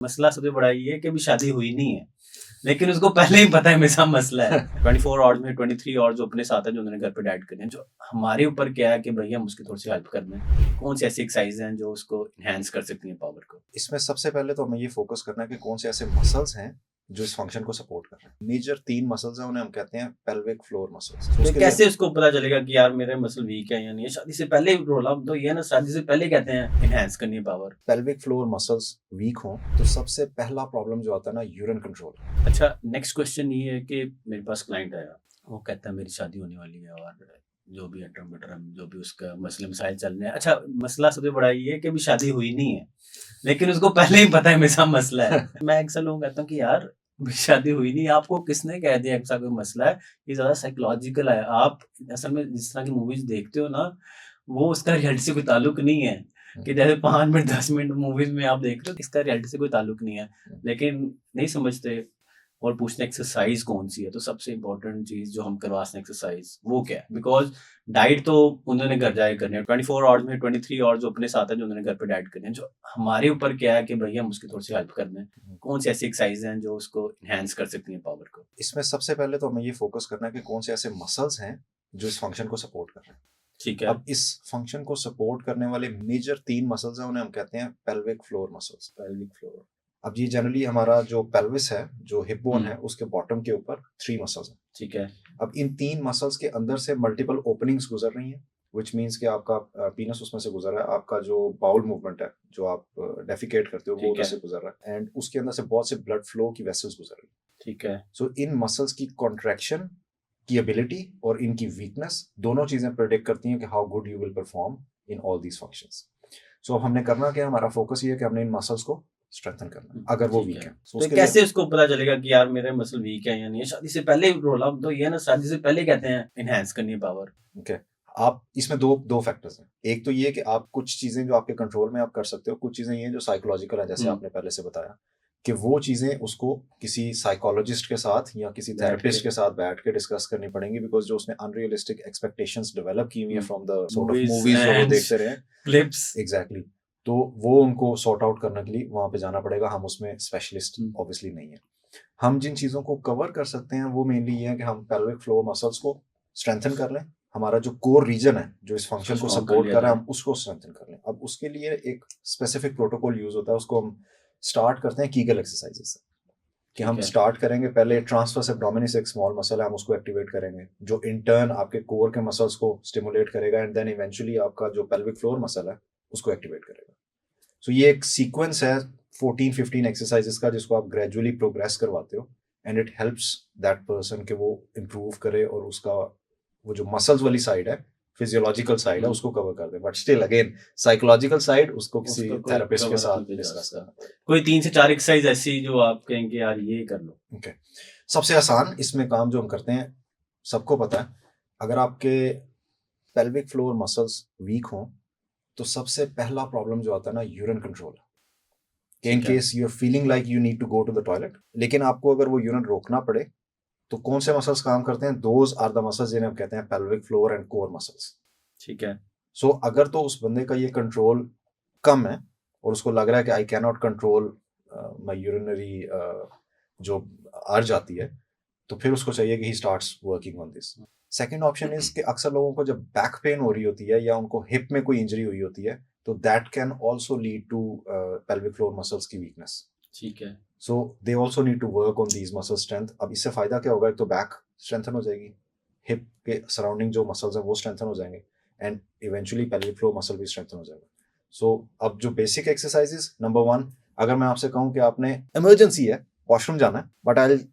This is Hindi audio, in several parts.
मसला सबसे बड़ा ये है कि अभी शादी हुई नहीं है, लेकिन उसको पहले ही पता है मेरे साथ मसला है। 24 आवर्स में 23 आवर्स जो अपने साथ है, जो उन्होंने घर पे डैड करने हैं, जो हमारे ऊपर क्या है कि भैया हम उसकी थोड़ी सी हेल्प कर दें। कौन सी ऐसी एक्सरसाइज हैं जो उसको एनहांस कर सकती हैं पावर को? इसमें सबसे पहले तो हमें ये फोकस करना है कि कौन से ऐसे मसल्स हैं जो इस फंक्शन को सपोर्ट कर रहे हैं। मेजर 3 मसल्स हैं, उन्हें हम कहते हैं पेल्विक फ्लोर मसल्स। तो कैसे उसको पता चलेगा कि यार मेरे मसल वीक है या नहीं है? शादी से पहले ही रोला तो ये है ना, शादी से पहले कहते हैं एनहांस करनी है power. Pelvic floor muscles weak हों तो सबसे पहला प्रॉब्लम जो आता है ना, यूरिन कंट्रोल। अच्छा, नेक्स्ट क्वेश्चन ये है कि मेरे पास क्लाइंट आया, वो कहता है मेरी शादी होने वाली है और जो भी अटरम बटरम जो भी उसका मसले मसाइल चल रहे हैं। अच्छा, मसला सबसे बड़ा ये है कि अभी शादी हुई नहीं है, लेकिन उसको पहले ही पता है मेरे साथ मसला है। मैं अक्सर लोगों को कहता हूँ कि यार अभी शादी हुई नहीं, आपको किसने कह दिया ऐसा कोई मसला है? ये ज्यादा साइकोलॉजिकल है। आप असल में जिस तरह की मूवीज देखते हो ना, वो उसका रियलिटी से कोई ताल्लुक नहीं है। कि जैसे 5 मिनट 10 मिनट मूवीज में आप देख रहे हो, इसका रियलिटी से कोई ताल्लुक नहीं है, लेकिन नहीं समझते और पूछते हैं एक्सरसाइज कौन सी है। तो सबसे इंपॉर्टेंट चीज जो हम करवाते हैं एक्सरसाइज, वो क्या है? बिकॉज डाइट तो उन्होंने घर जाके करनी है। 24 आवर्स में 23 आवर्स जो अपने साथ है, जो उन्होंने घर पे डाइट करनी है, जो हमारे ऊपर क्या है कि भैया हम उसकी थोड़ी सी हेल्प कर दें। कौन सी ऐसी एक्सरसाइज हैं जो उसको एनहांस कर सकती हैं पावर को? इसमें सबसे पहले तो हमें ये फोकस करना है कि कौन से ऐसे मसल्स हैं जो इस फंक्शन को सपोर्ट कर रहे हैं। ठीक है। अब इस फंक्शन को सपोर्ट करने वाले मेजर 3 मसल्स हैं, उन्हें हम कहते हैं pelvic floor muscles. Pelvic floor. अब ये जनरली हमारा जो पेल्विस है, जो हिप बोन है, उसके बॉटम के ऊपर 3 मसल्स हैं। ठीक है। अब इन 3 मसल्स के अंदर से मल्टीपल ओपनिंग्स गुजर रही हैं, विच मीन्स कि आपका पीनस उसमें से गुजर रहा है, आपका जो बाउल मूवमेंट है, जो आप डेफिकेट करते हो, वो उधर से गुजर रहा है, एंड उसके अंदर से बहुत से ब्लड फ्लो की वेसल्स गुजर रही है। ठीक है। सो इन मसल्स की कॉन्ट्रैक्शन की एबिलिटी और इनकी वीकनेस, दोनों चीजें प्रेडिक्ट करती हैं कि how good you will perform in all these functions. So हमने करना क्या, हमारा फोकस ये है कि हमने इन मसल्स को स्ट्रेंथन करना अगर वो वीक है। तो कैसे उसको पता चलेगा कि यार मेरे मसल वीक है या नहीं है? शादी से पहले ही रोला तो ये ना, शादी से पहले कहते हैं एनहांस करनी है पावर। ओके, आप इसमें दो फैक्टर्स हैं। एक तो ये कि आप कुछ चीजें जो आपके कंट्रोल में आप कर सकते हो, कुछ चीजें ये जो साइकोलॉजिकल है, जैसे आपने पहले से बताया कि वो चीजें उसको किसी साइकोलॉजिस्ट के साथ या किसी थेरेपिस्ट के साथ बैठ के डिस्कस करनी पड़ेंगी, बिकॉज जो उसने अनरियलिस्टिक एक्सपेक्टेशंस डेवलप की हुई है from the sort of movies जो वो देखते रहे, क्लिप्स। एग्जैक्टली, तो वो उनको सॉर्ट आउट करने के लिए वहां पे जाना पड़ेगा। हम उसमें स्पेशलिस्ट ऑब्वियसली नहीं है। हम जिन चीजों को कवर कर सकते हैं वो मेनली ये है कि हम पेल्विक फ्लोर मसल्स को स्ट्रेंथन कर लें, हमारा जो कोर रीजन है जो इस फंक्शन को सपोर्ट कर रहा है, हम उसको स्ट्रेंथन कर लें। अब उसके लिए एक स्पेसिफिक प्रोटोकॉल यूज होता है, उसको हम स्टार्ट करते हैं कीगल एक्सरसाइजेस से। कि हम स्टार्ट करेंगे पहले ट्रांसवर्स एब्डोमिनिस, एक स्मॉल मसल है, हम उसको एक्टिवेट करेंगे, जो इन टर्न आपके कोर के मसल्स को स्टिमुलेट करेगा, एंड देन इवेंचुअली आपका जो पेल्विक फ्लोर मसल है उसको एक्टिवेट करेगा। सो ये एक सीक्वेंस है 14-15 एक्सरसाइजेस का, जिसको आप ग्रेजुअली प्रोग्रेस करवाते हो, and it helps that person कि वो इम्प्रूव करे और उसका वो जो मसल्स वाली साइड है, फिजियोलॉजिकल साइड है, उसको कवर कर दे। But still again psychological side उसको किसी थेरेपिस्ट के साथ डिस्कस करना। कोई 3 से 4 एक्सरसाइज ऐसी जो आप कहेंगे यार ये कर लो। ओके, सबसे आसान इसमें काम जो हम करते हैं, सबको पता है, अगर आपके पेल्विक फ्लोर मसल्स वीक हों तो सबसे पहला प्रॉब्लम जो आता है ना, urine control. In case you are feeling like you need to go to the toilet, लेकिन आपको अगर वो यूरिन रोकना पड़े, तो कौन से मसल्स काम करते हैं? दोज आर द मसल्स जिन्हें हम कहते हैं pelvic floor and core muscles. ठीक है। सो अगर तो उस बंदे का ये कंट्रोल कम है और उसको लग रहा है कि I can not control my urinary जो अर्ज आती है, तो फिर उसको चाहिए कि he starts working on this. Second option is कि अक्सर लोगों को जब बैक पेन हो रही होती है या उनको हिप में कोई इंजरी हुई होती है, तो that can also lead to pelvic floor muscles की वीकनेस। ठीक है। So they also need to work on these muscle strength. अब इससे फायदा क्या होगा? एक तो बैक स्ट्रेंथन हो जाएगी, हिप के सराउंडिंग जो मसल्स हैं वो स्ट्रेंथन हो जाएंगे, and eventually pelvic floor muscle भी स्ट्रेंथन हो जाएगा। सो अब जो बेसिक एक्सरसाइजेस, नंबर 1, अगर मैं आपसे कहूँ कि आपने इमरजेंसी है, वॉशरूम जाना है, but I will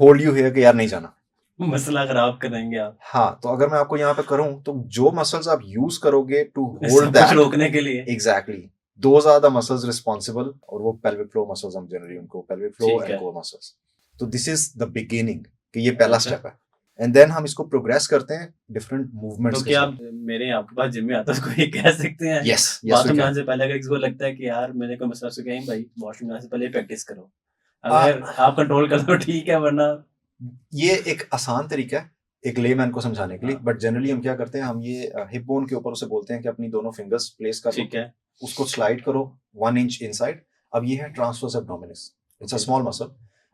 hold you here कि यार नहीं जाना, मसला खराब कर देंगे आप। हाँ, तो अगर मैं आपको यहाँ पे करूं, तो जो मसल्स आप यूज करोगे टू होल्ड दैट रोकने के लिए, exactly, those are the muscles responsible, और वो पेल्विक फ्लोर मसल्स हम जनरली उनको pelvic floor and core muscles. तो दिस इज द बिगिनिंग, कि ये पहला स्टेप है, एंड देन हम इसको प्रोग्रेस करते हैं डिफरेंट मूवमेंट्स तो के क्या साथ। मेरे आपके पास जिम में आता है, उसको ये कह सकते हैं यस, बाथरूम जाने से पहले अगर किसी को लगता है कि यार मेरे को मसला, से कहें भाई वॉशरूम जाने से पहले प्रैक्टिस करो, अगर आप कंट्रोल कर दो ठीक है, वरना ये एक आसान तरीका है एक लेमैन को समझाने के लिए। बट जनरली हम क्या करते हैं, हम ये हिप बोन के ऊपर उसे बोलते हैं कि अपनी दोनों फिंगर्स प्लेस कर, ठीक है, उसको स्लाइड करो 1 इंच इनसाइड, अब ये है transverse abdominis, it's a Okay. Small muscle.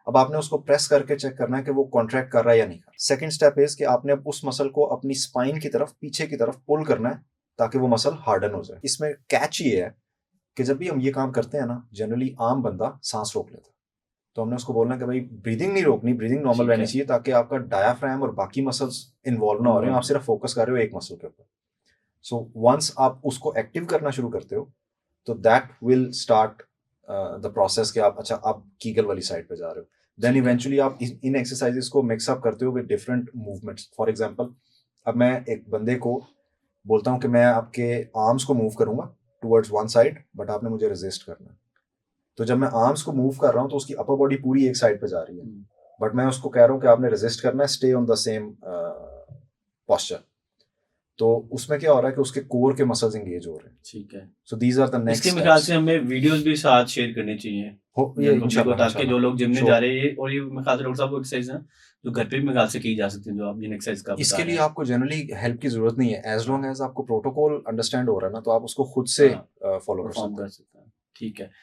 अब आपने उसको प्रेस करके चेक करना है कि वो कॉन्ट्रैक्ट कर रहा है या नहीं कर रहा। सेकंड स्टेप इज कि आपने अब उस मसल को अपनी स्पाइन की तरफ, पीछे की तरफ पुल करना है ताकि वो मसल हार्डन हो जाए। इसमें कैच ये है कि जब भी हम ये काम करते हैं ना, जनरली आम बंदा सांस रोक लेता है, तो हमने उसको बोलना है कि भाई ब्रीदिंग नहीं रोकनी, ब्रीदिंग नॉर्मल ठीक रहनी है। चाहिए ताकि आपका डायाफ्राम और बाकी मसल्स इन्वॉल्व ना हो रहे हो, आप सिर्फ फोकस कर रहे हो एक मसल के ऊपर। सो वंस आप उसको एक्टिव करना शुरू करते हो तो that will start the process कि आप अच्छा आप कीगल वाली साइड पे जा रहे हो। देन ठीक है। इवेंचुअली आप इन एक्सरसाइजेस को मिक्स अप करते हो with different movements. For example, अब मैं एक बंदे को बोलता हूँ कि मैं आपके आर्म्स को मूव करूंगा टुवर्ड्स वन साइड, बट आपने मुझे रेजिस्ट करना है। तो जब मैं आर्म्स को मूव कर रहा हूँ तो उसकी अपर बॉडी पूरी एक साइड पे जा रही है, हम्म, बट मैं उसको कह रहा हूँ कि आपने रेजिस्ट करना है, stay on the same posture. तो उसमें क्या हो रहा है कि उसके कोर के मसल्स एंगेज हो रहे हैं। ठीक है। So these are the next इसके मेरे ख्याल स्टेप्स। से हमें वीडियोस भी साथ शेयर करनी चाहिए ये जनरल पब्लिक को, इंशाल्लाह ताकि जो लोग जिम में Sure. जा रहे हैं, और ये मेरे ख्याल से डॉक्टर साहब वो एक्सरसाइज है जो घर पे भी मेरे ख्याल से की जा सकती है, जो आप जिन एक्सरसाइज का बता इसके रहे लिए हैं। आपको जनरली हेल्प की जरूरत नहीं है, एज लॉन्ग हाँ। एज आपको प्रोटोकॉल अंडरस्टैंड हो रहा है ना, तो आप उसको खुद से हाँ, फॉलो कर परफॉर्म सकते कर हैं। सकते हैं। ठीक है।